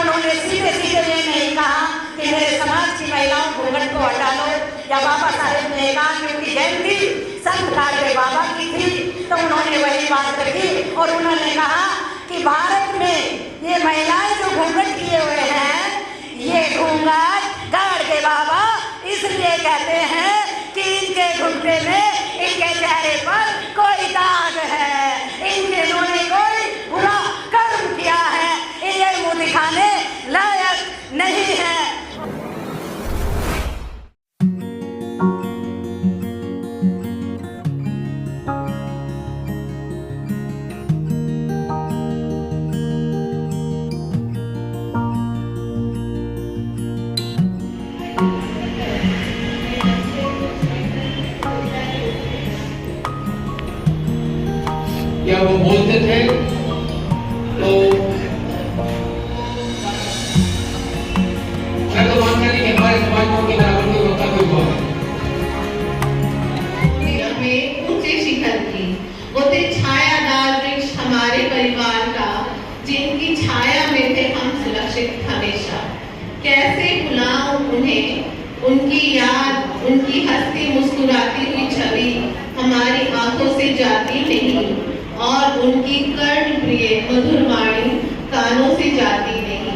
उन्होंने सीधे सीधे ये नहीं कहा कि मेरे समाज की महिलाओं घूंघट को हटा लो, या बाबा साहेब ने कहा कि उनकी जयंती संत गाडगे बाबा की थी तो उन्होंने वही बात रखी और उन्होंने कहा कि भारत में ये महिलाएं जो घूंघट किए हुए हैं, ये घूंघट गाडगे बाबा इसलिए कहते हैं कि इनके घुटने में, इनके चेहरे पर कोई दाग है, इन्होंने कोई बुरा कर्म किया है, ये मुंह दिखाने लायक नहीं है। या वो बोलते थे तो मैं तो मानता नहीं कि हमारे समाज में उनकी बराबर नहीं होता कोई बात में ऊंचे शिखर की वो थे छायादार वृक्ष हमारे परिवार का, जिनकी छाया में थे हम सुरक्षित हमेशा। कैसे भुलाऊं उन्हें, उनकी याद, उनकी हंसती मुस्कुराती हुई छवि हमारी आंखों से जाती नहीं और उनकी कर्ण प्रिय मधुर वाणी कानों से जाती नहीं।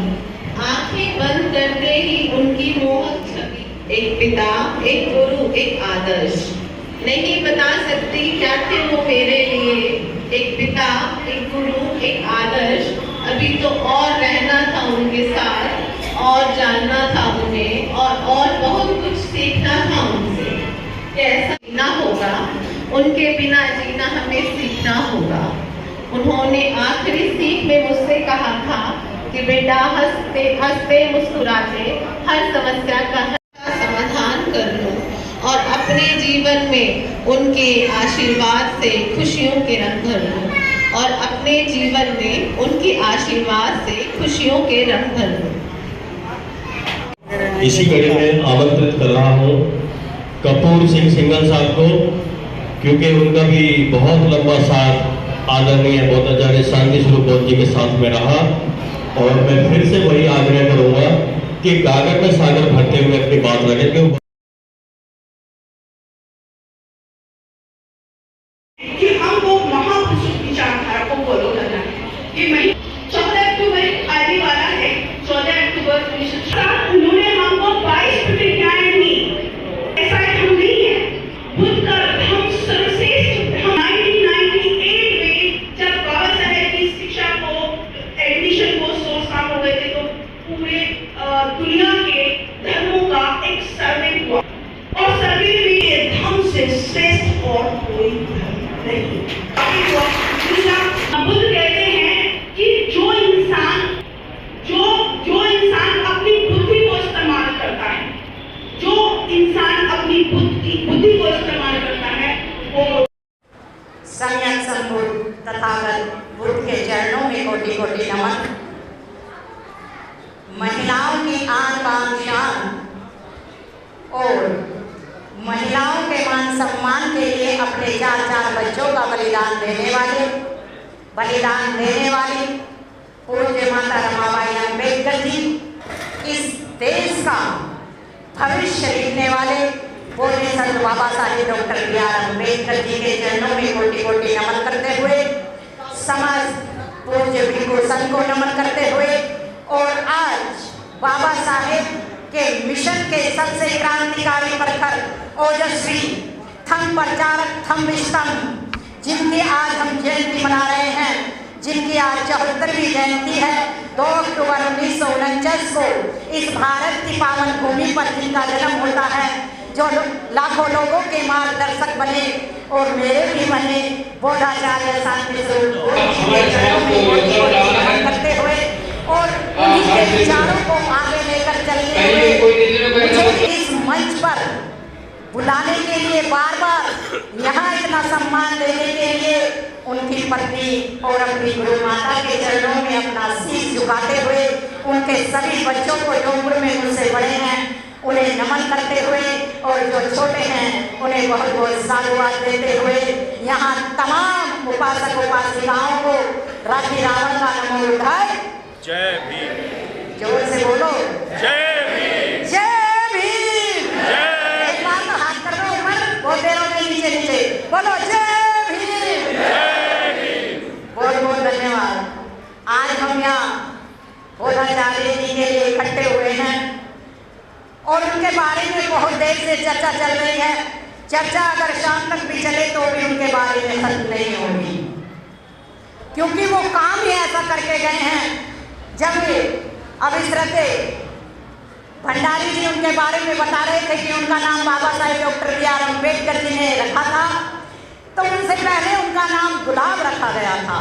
आंखें बंद करते ही उनकी मोहक छवि, एक पिता, एक गुरु, एक आदर्श। नहीं बता सकती क्या थे वो मेरे लिए, एक पिता, एक गुरु, एक आदर्श। अभी तो और रहना था उनके साथ और जानना था उन्हें और बहुत कुछ सीखना था उनसे। कैसा जीना होगा, उनके बिना जीना हमें सीखना होगा। उन्होंने आखिरी सीख में मुझसे कहा था कि बेटा हंसते हंसते मुस्कुराते हर समस्या का समाधान कर लो और अपने जीवन में उनके आशीर्वाद से खुशियों के रंग भर लो और अपने जीवन में उनके आशीर्वाद से खुशियों के रंग भर लो। इसी कड़ी में आमंत्रित कर रहा हूँ कपूर सिंह सिंघल साहब को, क्योंकि उनका भी बहुत लंबा साथ आदरणीय बोधाचार्य शांति स्वरूप बौद्ध जी के साथ में रहा। और मैं फिर से वही आग्रह करूंगा कि गागर में सागर भरते हुए अपनी बात रखें कि हमको महापुरुष विचारधारा को फॉलो करना है। कि 14 अक्टूबर आने वाला है, 14 अक्टूबर उन्होंने हमको 22 प्रतिज्ञाएं दी। ऐसा हम नहीं है, बुद्ध का हम सर्वश्रेष्ठ। हम 1998 में जब बाबा साहेब की शिक्षा को एडमिशन को सोर्स काम हो गए थे तो पूरे दुनिया के धर्मों का एक सर्वे हुआ और सर्वे में धर्म से श्रेष्ठ और कोई धर्म नहीं। बुद्ध कहते हैं कि जो इंसान अपनी बुद्धि को इस्तेमाल करता है, जो इंसान अपनी बुद्धि को इस्तेमाल करता है वो सम्यक संबुद्ध तथागत बुद्ध के चरणों में कोटि कोटि नमन। महिलाओं की आन बान शान और महिलाओं के मान सम्मान के लिए अपने 4 बच्चों का बलिदान देने वाली पूज्य माता रमाबाई अम्बेडकर जी, इस देश का भविष्य लिखने वाले पूज्य संत बाबा साहेब डॉक्टर B.R. अम्बेडकर जी के चरणों में कोटि कोटि नमन करते हुए, समाज पूज्य भिक्षु संघ को नमन करते हुए और आज बाबा साहेब के मिशन के सबसे क्रांतिकारी प्रखर ओजस्वी थम प्रचारक थम स्तंभ, जिनकी आज हम जयंती मना रहे हैं, जिनकी आज 74वीं जयंती है, 2 अक्टूबर 1949 को इस भारत की पावन भूमि पर जिनका जन्म होता है, जो लाखों लोगों के मार्गदर्शक बने और मेरे भी बने, बोधाचार्य शांति स्वरूप करते हुए और उन्हीं के विचारों को आगे लेकर चलते हुए मुझे इस मंच पर बुलाने के लिए बार यहाँ इतना सम्मान देने के लिए उनकी पत्नी और अपनी गुरु माता के चरणों में अपना शीश झुकाते हुए, उनके सभी बच्चों को जो उम्र में मुझसे बड़े हैं उन्हें नमन करते हुए और जो छोटे हैं उन्हें बहुत बहुत साधुवाद देते हुए, यहाँ तमाम उपासक उपासिकाओं को राखी रावण का नमो बुद्धाय जय भीम। जो हम यहाँ बोधाचार्य जी के लिए इकट्ठे हुए हैं और उनके बारे में बहुत देर से चर्चा चल रही है। चर्चा अगर शाम तक भी चले तो भी उनके बारे में खत्म नहीं होगी, क्योंकि वो काम ही ऐसा करके गए हैं। जब अब इस भंडारी जी उनके बारे में बता रहे थे कि उनका नाम बाबा साहेब डॉक्टर B.R. अम्बेडकर जी ने रखा था, तो उनसे पहले उनका नाम गुलाब रखा गया था।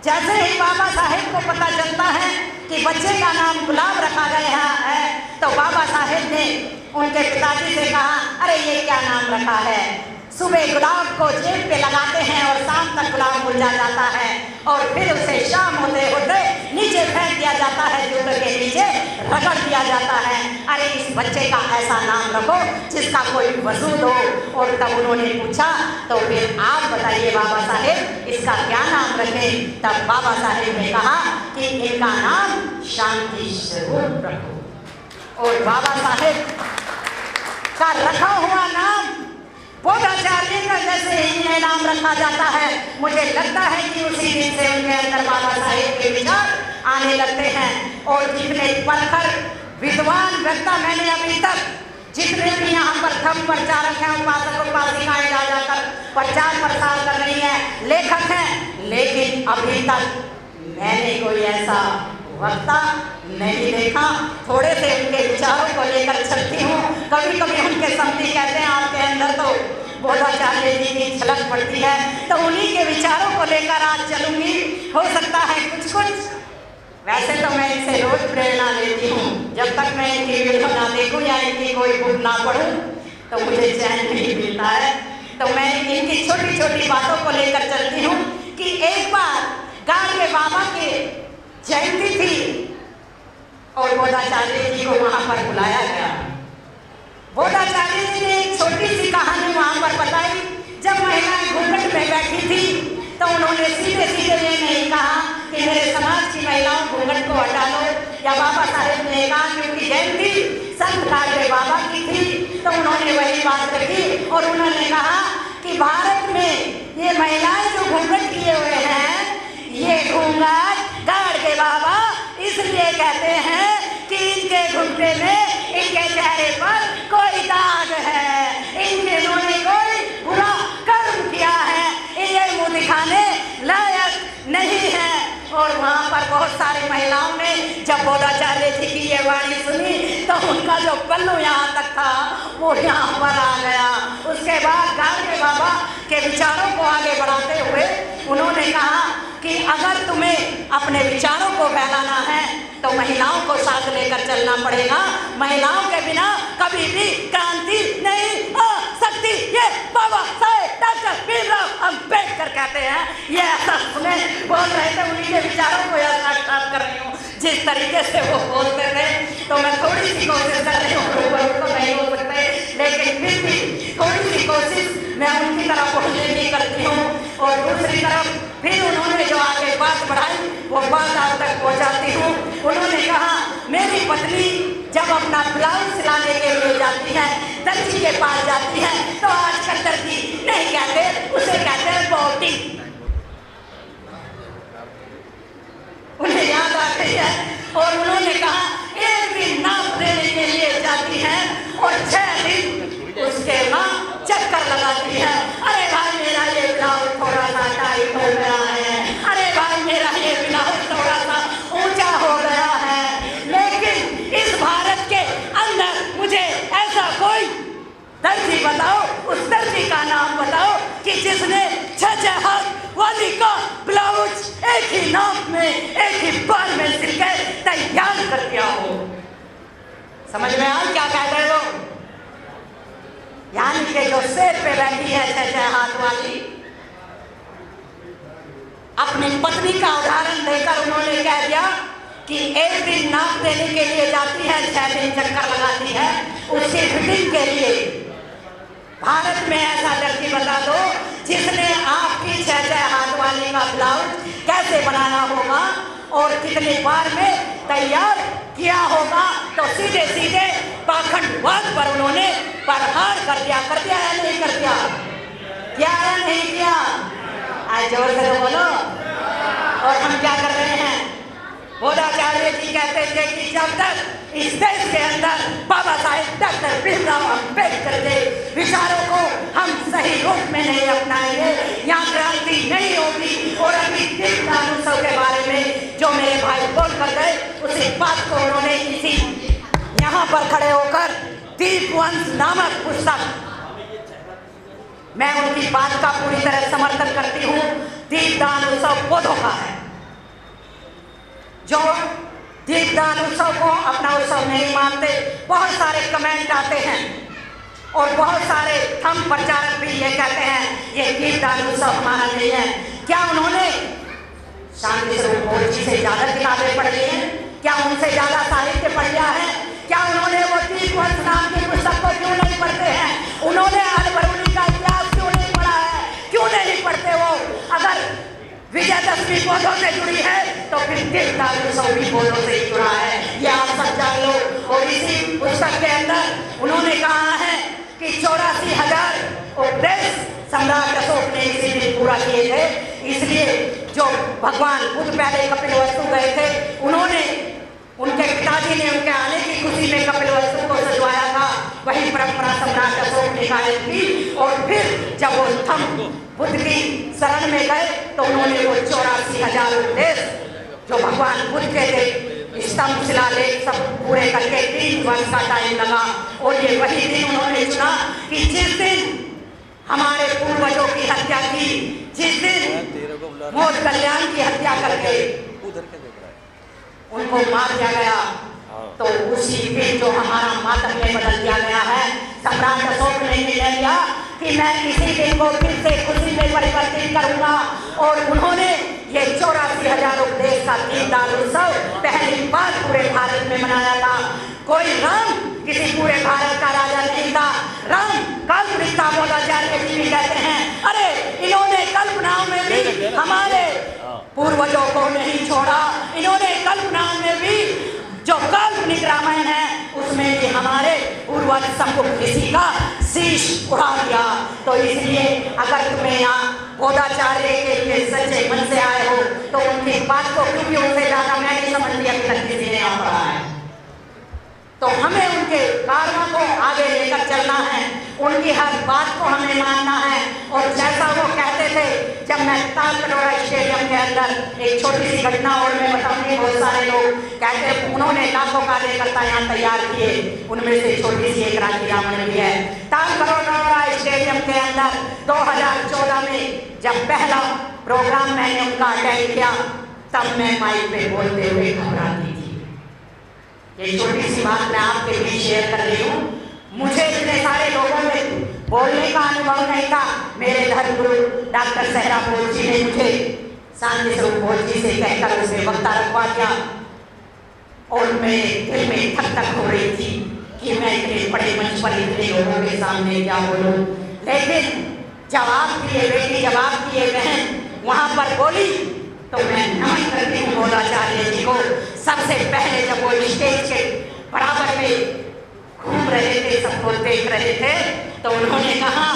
जैसे ही बाबा साहेब को पता चलता है कि बच्चे का नाम गुलाब रखा गया है, तो बाबा साहेब ने उनके पिताजी से कहा, अरे ये क्या नाम रखा है? सुबह गुलाब को जेब पे लगाते हैं और शाम तक गुलाब मुरझा जाता है और फिर उसे शाम होते होते नीचे फेंक दिया जाता है, जूते के नीचे रगड़ दिया जाता है। अरे इस बच्चे का ऐसा नाम रखो जिसका कोई वजूद हो। और तब उन्होंने पूछा, तो फिर आप बताइए बाबा साहेब इसका क्या नाम रखें? तब बाबा साहेब ने कहा कि इनका नाम शांति स्वरूप रखो। और बाबा साहेब का रखा हुआ नाम बोधाचार्य का जैसे ही ये नाम रखा जाता है, मुझे लगता है कि उसी दिन से उनके अंदर बाबा साहेब के विचार आने लगते हैं। और जितने परखर विद्वान वक्ता मैंने अभी तक जितने भी यहाँ पर थम प्रचारक हैं, उपासक उपासिकाएं जा जाकर प्रचार प्रसार कर रही हैं, लेखक हैं, लेकिन अभी तक मैंने कोई ऐसा वक्ता नहीं देखा। थोड़े से उनके विचारों को लेकर चलती हूँ। कभी कभी उनके समझी कहते हैं आपके अंदर तो बोधाचार्य जी की झलक पड़ती है, तो उन्हीं के विचारों को लेकर आज चलूंगी। हो सकता है कुछ वैसे तो मैं इनसे रोज प्रेरणा लेती हूँ। जब तक मैं इनकी वीडियो ना देखूँ या इनकी कोई बुक ना पढ़ूँ तो मुझे चैन नहीं मिलता है। तो मैं इनकी छोटी छोटी बातों को लेकर चलती हूँ कि एक बार गाड़ के बाबा के जयंती थी और बोधाचार्य जी को वहां पर बुलाया गया। बोधाचार्य जी ने एक छोटी सी कहानी वहां पर बताई। जब महिलाएं घूंघट में बैठी थी तो उन्होंने सीधे सीधे ये नहीं कहा कि मेरे समाज की महिलाओं घूंघट को हटा लो, या बाबा साहेब ने कहा क्योंकि जयंती संत गाड़े बाबा की थी तो उन्होंने वही बात रखी और उन्होंने कहा कि भारत में ये महिलाएं जो घूंघट किए हुए हैं, ये घूंघट गाड़ के बाबा इसलिए कहते हैं कि इनके घुटने में इनके चेहरे पर कोई दाग है, इन्होंने कोई बुरा कर्म किया है, ये मुंह दिखाने लायक नहीं है। और वहाँ पर बहुत सारी महिलाओं ने जब बोधाचार्य जी की ये वाणी सुनी तो उनका जो पल्लू यहाँ तक था वो यहाँ पर आ गया। उसके बाद गाड़े बाबा के विचारों को आगे बढ़ाते हुए उन्होंने कहा कि अगर तुम्हें अपने विचारों को फैलाना है तो महिलाओं को साथ लेकर चलना पड़ेगा। महिलाओं के बिना कभी भी क्रांति नहीं आ सकती। ये बाबा साहेब डॉक्टर B.R. अम्बेडकर कहते हैं। ये ऐसा सुने बोल रहे थे, उन्हीं के विचारों को साक्षात कर रही हूँ जिस तरीके से वो बोलते थे। तो मैं थोड़ी सी कोशिश कर रही हूँ, तो नहीं हो सकते, लेकिन फिर भी थोड़ी सी कोशिश मैं उनकी तरफ पहुँचने की करती हूँ। और दूसरी तरफ फिर उन्होंने जो आगे बात बढ़ाई वो बात आप तक पहुँचाती हूँ। उन्होंने कहा मेरी पत्नी जब अपना ब्लाउज सिलाने के लिए जाती है, दर्जी के पास जाती है, तो आजकल दर्जी नहीं कहते, उसे कहते हैं बोटी। उन्हें याद आ गई है। और उन्होंने कहा एक दिन नाप देने के लिए जाती है और 6 दिन उसके माँ चक्कर लगाती है। अरे भाई मेरा ये ब्लाउज थोड़ा सा टाइट हो गया है, अरे भाई मेरा ये ब्लाउज थोड़ा सा ऊंचा हो गया है। लेकिन इस भारत के अंदर मुझे ऐसा कोई दर्जी बताओ, उस दर्जी का नाम बताओ कि जिसने 6 हाथ वाली का ब्लाउज एक ही नाप में एक ही बार में सिलकर तैयार कर दिया हो। समझ में आ क्या कह रहे हो? यानी कि जो शेर पे बैठी है 6 हाथ वाली, अपनी पत्नी का उदाहरण देकर उन्होंने कह दिया कि एक दिन नाप देने के लिए जाती है, 6 दिन चक्कर लगाती है उसकी फिटिंग के लिए। भारत में ऐसा दर्जी बता दो जिसने आपकी 6 हाथ वाली का ब्लाउज कैसे बनाना होगा और कितनी बार में तैयार किया होगा। तो सीधे सीधे पाखंडवाद पर उन्होंने प्रहार कर दिया या नहीं कर दिया? क्या या नहीं किया? आज जोर से बोलो। और हम क्या कर रहे हैं? बोधाचार्य जी कहते थे कि जब तक इस देश के अंदर बाबा साहेब डॉक्टर भीमराव अम्बेडकर के विचारों को हम सही रूप में नहीं अपनाएंगे, यहाँ क्रांति नहीं होगी। और अभी दीपदान उत्सव के बारे में जो मेरे भाई बोल कर गए, उसी बात को उन्होंने इसी यहाँ पर खड़े होकर दीपवंश नामक पुस्तक, मैं उनकी बात का पूरी तरह समर्थन करती हूँ। दीपदान उत्सव पौधों का है, जो दीपदान उत्सव को अपना उत्सव नहीं मानते। बहुत सारे कमेंट आते हैं और बहुत सारे थम प्रचारक भी ये कहते हैं ये दीपदान उत्सव हमारा नहीं है। क्या उन्होंने शांति स्वरूप बोध जी से ज्यादा किताबें पढ़ ली हैं? क्या उनसे ज्यादा साहित्य पढ़ लिया है? क्या उन्होंने वो दीपवंश नाम की पुस्तक को क्यों नहीं पढ़ते हैं? उन्होंने अलबरूनी का इतिहास क्यों नहीं पढ़ा है? क्यों नहीं पढ़ते वो? अगर विजयदशमी पौधों से जुड़ी है तो फिर दीपदान उत्सव भी पौधों से जुड़ा है, ये आप सब जान लो। और इसी पुस्तक के अंदर उन्होंने कहा है कि 84,000 उपदेश सम्राट अशोक ने इसी दिन पूरा किए थे। इसलिए जो भगवान बुद्ध पहले कपिलवस्तु गए थे, उन्होंने उनके पिताजी ने उनके आने की खुशी में कपिलवस्तु को सजवाया था, वही परंपरा सम्राट अशोक ने कायम की। और फिर जब वो थम बुद्ध की शरण में गए तो उन्होंने वो 84,000 उपदेश जो भगवान बुद्ध के थे, स्तंभ शिलालेख सब पूरे करके 3 वर्ष का टाइम लगा। और ये वही दिन उन्होंने चुना कि जिस दिन हमारे पूर्वजों की हत्या की, जिस दिन मोद कल्याण की हत्या करके उनको मार दिया गया, तो उसी दिन जो हमारा मातम में बदल दिया गया है। सम्राट अशोक ने निर्णय लिया कि मैं इसी दिन को फिर से खुशी में परिवर्तित करूंगा। और उन्होंने ये 84,000 उपदेश का दीपदान उत्सव पहली बार पूरे भारत में मनाया था। कोई राम किसी पूरे भारत का राजा नहीं था, राम काल्पनिक था। बोधाचार्य जी भी कहते हैं अरे इन्होंने कल्पनाओं में भी हमारे पूर्वजों को नहीं छोड़ा, इन्होंने कल्पनाओं में भी जो काल्पनिक रामायण है उसमें भी हमारे पूर्वज शंकुमुख ऋषि का शीश उड़ा दिया। तो इसलिए अगर तुम्हें यहाँ बोधाचार्य के लिए सच्चे मन से आए हो तो उनकी बात को, क्योंकि उनसे ज्यादा मैं नहीं समझती अभी तक किसी ने यहाँ पढ़ा है, तो हमें उनके कार्यों को आगे लेकर चलना है, उनकी हर बात को हमें मानना है। और जैसा वो कहते थे, जब मैं तालकटोरा स्टेडियम के अंदर एक छोटी सी घटना और मैं बताऊंगी, बहुत सारे लोग कहते उन्होंने लाखों कार्यकर्ता यहाँ तैयार किए, उनमें से छोटी सी एक राखी रावण भी है। तालकटोरा स्टेडियम के अंदर 2014 में जब पहला प्रोग्राम मैंने उनका अटेंड किया, तब मैं माइक पे बोलते हुए घबराती थी। ये छोटी सी बात मैं आपके बीच शेयर कर रही हूँ। मुझे इतने सारे लोगों में बोलने का अनुभव नहीं था। मेरे धर्मगुरु डॉक्टर सहरा बोध जी ने मुझे शांति स्वरूप बोध जी से कहकर उसमें वक्ता रखवा दिया। और मेरे दिल में थक थक हो रही थी कि मैं इतने बड़े मंच पर इतने लोगों के सामने क्या बोलूं। लेकिन जवाब दिए बेटी, जवाब दिए बहन वहाँ पर बोली, तो मैं नमन करती हूँ बोधाचार्य जी को। सबसे पहले जब वो स्टेज के बराबर में घूम रहे थे, सबको देख रहे थे, तो उन्होंने कहा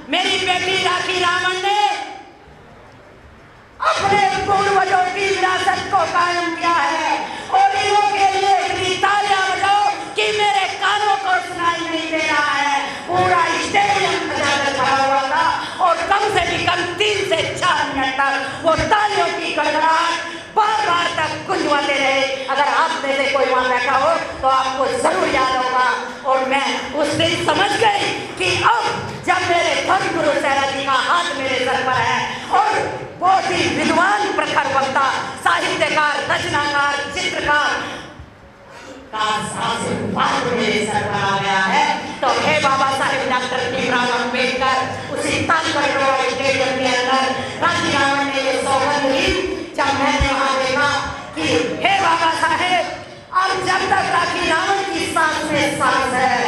मेरी बेटी राखी रावण ने अपने पूर्वजों की विरासत को कायम किया है। और इन्हों के लिए इतनी तालियां बजाओ कि मेरे कानों को सुनाई नहीं दे रहा है। पूरा स्टेडियम बजाकर खड़ा हुआ था और कम से भी कम 3 से 4 मिनट तक वो तालियों की गड़गड़ाहट बार बार तक गुंजवाते रहे। अगर आप में से कोई वहाँ बैठा हो तो आपको जरूर याद होगा। और मैं उस दिन समझ गई कि अब जब मेरे धर्मगुरु सहरा जी का हाथ मेरे सर पर है और बहुत ही विद्वान प्रखर वक्ता, साहित्यकार, रचनाकार, चित्रकार मेरे सर पर आ गया है, तो हे बाबा साहेब डॉक्टर भीमराव अम्बेडकर उसी तालकटोरा स्टेडियम के अंदर राखी रावण ने ये सौगंध ली। जब मैंने वहाँ देखा कि हे बाबा साहेब, अब जब तक राखी रावण की सांस में सांस है,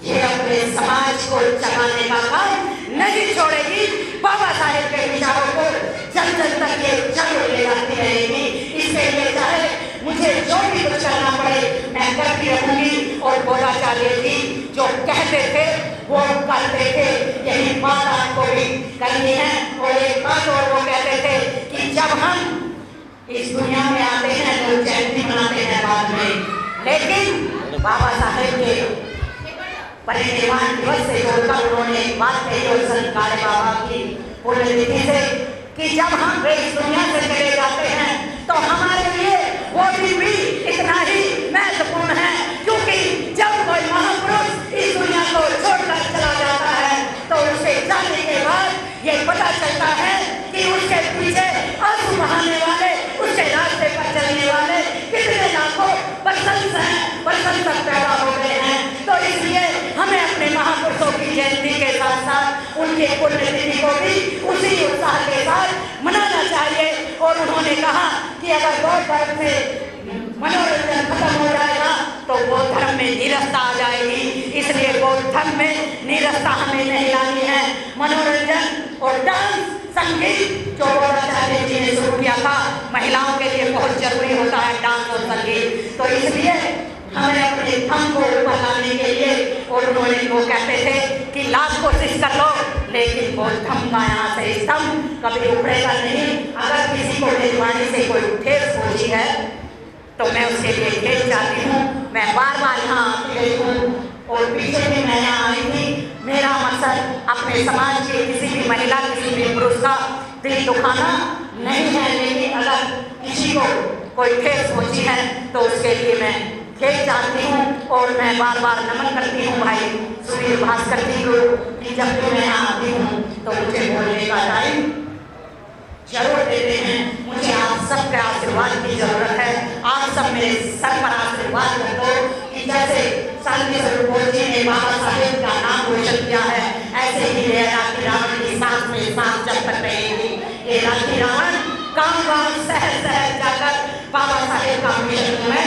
ये अपने समाज को चलाने का काम नहीं छोड़ेगी। बाबा साहेब के विचारों को जन जन तक ये जरूर ले जाती रहेगी। इसके लिए चाहे मुझे जो भी कुछ करना पड़े मैं करती रहूंगी। और बोधाचार्य जी जो कहते थे वो करते थे, यही बात आपको भी करनी है। और एक बात और वो कहते थे कि जब हम इस दुनिया में आते हैं तो जयंती मनाते हैं बाद में, लेकिन बाबा साहेब के परिनिर्वाण दिवस से जोड़कर उन्होंने बात कही और संत काले बाबा की पुण्यतिथि से कि जब हम इस दुनिया से चले जाते हैं तो हमारे लिए वो दिन भी इतना ही महत्वपूर्ण है, क्योंकि जब कोई महापुरुष इस दुनिया को छोड़कर चला जाता है तो उसके जाने के बाद ये पता चलता है कि उसके पीछे आंसू बहाने वाले, उसके रास्ते पर चलने वाले कितने लाखों प्रशंसक पैदा हो गए हैं। तो इसलिए हमें अपने महापुरुषों की जयंती के साथ साथ उनके पुण्यतिथि को भी उसी उत्साह के साथ मनाना चाहिए। और उन्होंने कहा कि अगर बौद्ध धर्म में मनोरंजन खत्म हो जाएगा तो बौद्ध धर्म में नीरसता आ जाएगी, इसलिए बौद्ध धर्म में नीरसता हमें नहीं लानी है। मनोरंजन और डांस संगीत जो बौद्धाचार्य जी ने शुरू किया था, महिलाओं के लिए बहुत जरूरी होता है डांस और संगीत, तो इसलिए हमें अपने धर्म को ऊपर लाने के लिए, और उन्होंने वो कहते थे कि लाख कोशिश कर लो लेकिन वो धर्म का यहाँ से स्तंभ कभी उखड़ेगा नहीं। अगर किसी को मेरी वाणी से कोई ठेस पहुंची है तो मैं उसके लिए खेल चाहती हूँ। मैं बार बार यहाँ आती रही हूँ और पीछे भी मैं यहाँ आई थी। मेरा मकसद अपने समाज के किसी भी महिला, किसी भी पुरुष का दिल दुखाना नहीं है, लेकिन अगर किसी को कोई ठेस पहुंची है तो उसके लिए मैं खेल चाहती हूँ। और मैं बार बार नमन करती हूँ भाई सुनील भास्कर जी को कि जब भी मैं यहाँ आती हूँ तो मुझे बोलने का टाइम जरूर देते हैं। मुझे आप सबके आशीर्वाद की जरूरत है। आप सब मेरे सर पर आशीर्वाद कर दो कि जैसे शांति स्वरूप जी ने बाबा साहेब का नाम रोशन किया है, ऐसे ही ये राखी रावण की सांस में सांस जब तक रहेगी। ये राखी रावण गाँव-गाँव, शहर-शहर जाकर बाबा साहेब का मिशन में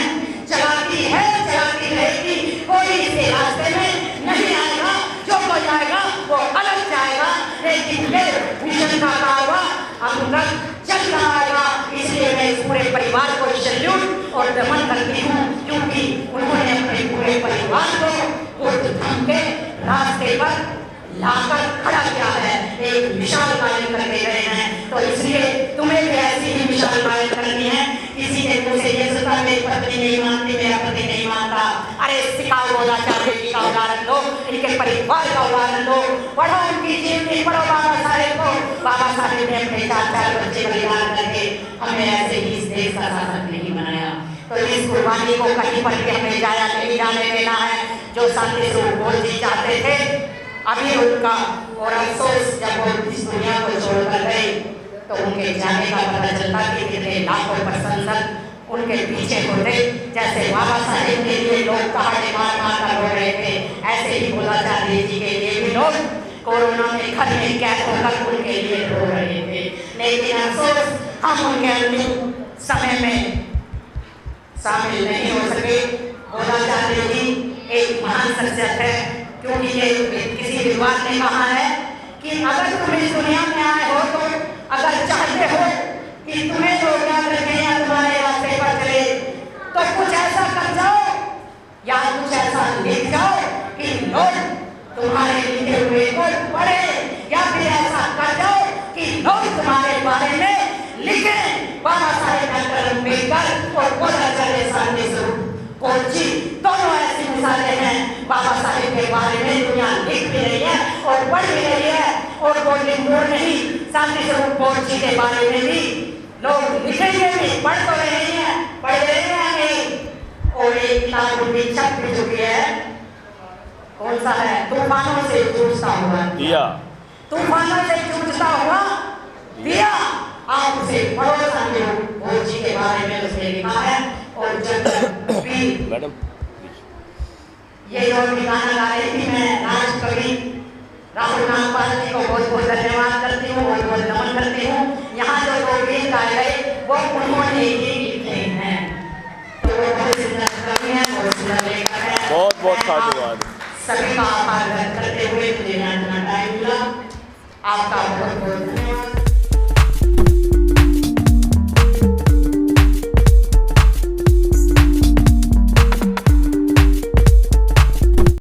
चलाती है, चलाती रहेगी। कोई इसके रास्ते में नहीं आएगा, जो कोई आएगा वो अलग जाएगा, लेकिन ये मिशन का कारवा अब तक चल रहा आएगा। इसलिए मैं इस पूरे परिवार को सैल्यूट और नमन करती हूँ, क्योंकि उन्होंने अपने पूरे परिवार को बुद्ध धर्म के रास्ते पर लाकर खड़ा किया है, एक मिसाल कायम करके गए हैं। तो इसलिए तुम्हें भी ऐसी ही मिसाल कायम करनी है। किसी ने मुझे ये सुना मेरी पत्नी नहीं मानती, मेरा पति नहीं मानता, अरे सिखाओ बौद्धाचार्य जी का उदाहरण लो, इनके परिवार का उदाहरण लो, पढ़ो उनकी जीवनी, पढ़ो बाबा साहेब को। बाबा साहेब ने अपने 4 बच्चे बलिदान करके हमें ऐसे ही इस देश का शासक नहीं बनाया। तो इस कुर्बानी को कहीं पर भी हमें जाया नहीं जाने देना है। जो शांति स्वरूप जी चाहते थे, अभी उनका और अफसोस जब वो इस दुनिया को छोड़कर गए तो उनके जाने का पता चलता कि कितने लाखों प्रशंसक उनके पीछे होते। जैसे बाबा साहेब के लिए लोग कहाड़े मार मार कर रो रहे थे, ऐसे ही बौद्धाचार्य जी के लिए भी लोग कोरोना में घर में कैद होकर उनके लिए रो रहे थे। लेकिन अफसोस हम उनके अंतिम समय में शामिल नहीं हो सके। बौद्धाचार्य जी एक महान शख्सियत है, क्योंकि ये किसी विद्वान ने कहा है कि अगर तुम इस दुनिया में आए हो तो अगर चाहते हो कि तुम्हें लोग याद रखें या तुम्हारे रास्ते पर चले तो कुछ ऐसा कर जाओ या कुछ ऐसा लिख जाओ कि लोग तुम्हारे लिखे हुए को पढ़े, या फिर ऐसा कर जाओ कि लोग तुम्हारे बारे में लिखे। बाबा साहेब डॉक्टर अम्बेडकर और बौद्धाचार्य शांति स्वरूप जी दोनों ऐसी मिसालें हैं। बाबा साहेब के बारे में दुनिया लिख भी रही है और पढ़ भी रही है, और वो लिखोड़ नहीं, शांति स्वरूप जी के बारे में भी लोग लिखेंगे भी, पढ़ तो रहे हैं, पढ़ रहे हैं नहीं। और एक किताब उनकी छप भी चुकी है, कौन सा है? तूफानों से जूझता हुआ दिया। तूफानों से जूझता हुआ दिया, आप उसे पढ़ो। शांति स्वरूप जी के बारे में उसने लिखा है। और जब मैडम ये जो गाना गा रही थी, मैं राजकवि राहुल नागपाल जी को बहुत बहुत धन्यवाद करती हूँ, बहुत बहुत नमन करती हूँ। यहाँ जो 2 गीत गाए गए वो उन्होंने ही लिखे हैं, तो वो बहुत सुंदर कवि है, बहुत सुंदर लेखक है। बहुत बहुत धन्यवाद। सभी का आभार व्यक्त करते हुए मुझे यहाँ टाइम मिला, आपका बहुत बहुत धन्यवाद।